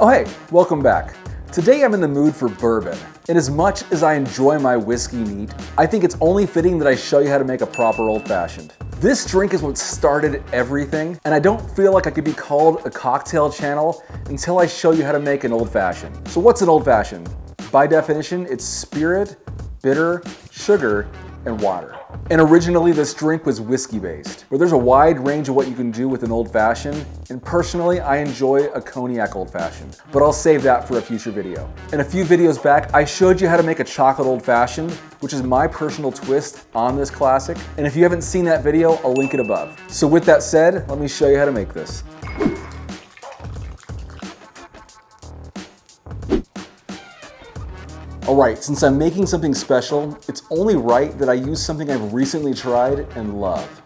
Oh hey, welcome back. Today I'm in the mood for bourbon. And as much as I enjoy my whiskey neat, I think it's only fitting that I show you how to make a proper old-fashioned. This drink is what started everything, and I don't feel like I could be called a cocktail channel until I show you how to make an old-fashioned. So what's an old-fashioned? By definition, it's spirit, bitter, sugar, and water. And originally this drink was whiskey based, but there's a wide range of what you can do with an old fashioned, and personally I enjoy a cognac old fashioned, but I'll save that for a future video. In a few videos back, I showed you how to make a chocolate old fashioned, which is my personal twist on this classic, and if you haven't seen that video, I'll link it above. So with that said, let me show you how to make this. Alright, since I'm making something special, it's only right that I use something I've recently tried and love.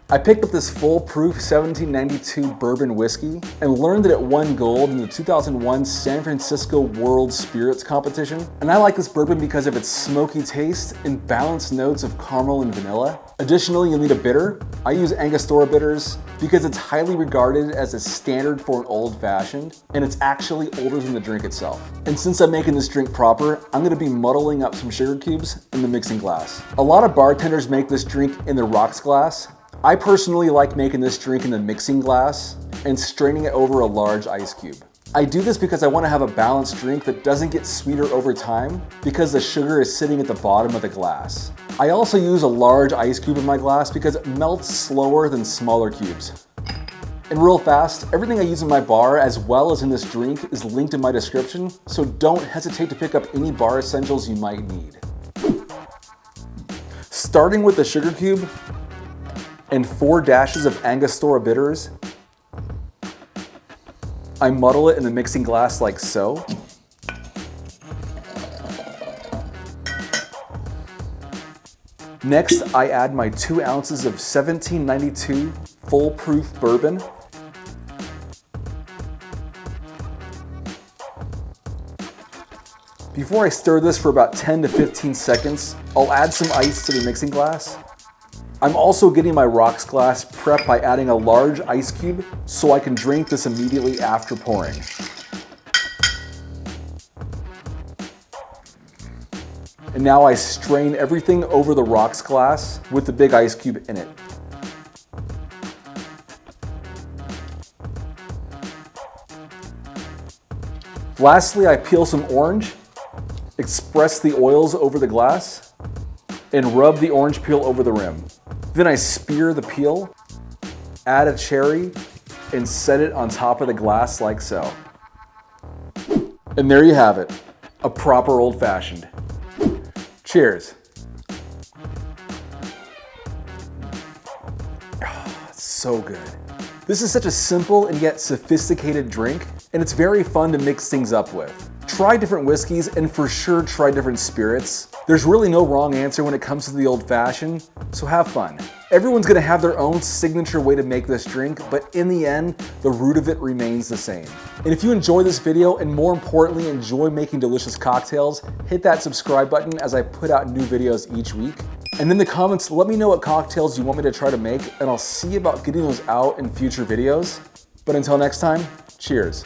I picked up this foolproof 1792 bourbon whiskey and learned that it won gold in the 2001 San Francisco World Spirits Competition. And I like this bourbon because of its smoky taste and balanced notes of caramel and vanilla. Additionally, you'll need a bitter. I use Angostura bitters because it's highly regarded as a standard for an old-fashioned, and it's actually older than the drink itself. And since I'm making this drink proper, I'm gonna be muddling up some sugar cubes in the mixing glass. A lot of bartenders make this drink in the rocks glass. I personally like making this drink in the mixing glass and straining it over a large ice cube. I do this because I want to have a balanced drink that doesn't get sweeter over time because the sugar is sitting at the bottom of the glass. I also use a large ice cube in my glass because it melts slower than smaller cubes. And real fast, everything I use in my bar as well as in this drink is linked in my description, so don't hesitate to pick up any bar essentials you might need. Starting with the sugar cube and 4 dashes of Angostura bitters, I muddle it in the mixing glass like so. Next, I add my 2 ounces of 1792 foolproof bourbon. Before I stir this for about 10 to 15 seconds, I'll add some ice to the mixing glass. I'm also getting my rocks glass prepped by adding a large ice cube so I can drink this immediately after pouring. And now I strain everything over the rocks glass with the big ice cube in it. Lastly, I peel some orange, express the oils over the glass, and rub the orange peel over the rim. Then I spear the peel, add a cherry, and set it on top of the glass like so. And there you have it, a proper old-fashioned. Cheers. Oh, it's so good. This is such a simple and yet sophisticated drink, and it's very fun to mix things up with. Try different whiskeys and for sure try different spirits. There's really no wrong answer when it comes to the old-fashioned, so have fun. Everyone's gonna have their own signature way to make this drink, but in the end, the root of it remains the same. And if you enjoy this video, and more importantly, enjoy making delicious cocktails, hit that subscribe button as I put out new videos each week. And in the comments, let me know what cocktails you want me to try to make, and I'll see about getting those out in future videos. But until next time, cheers.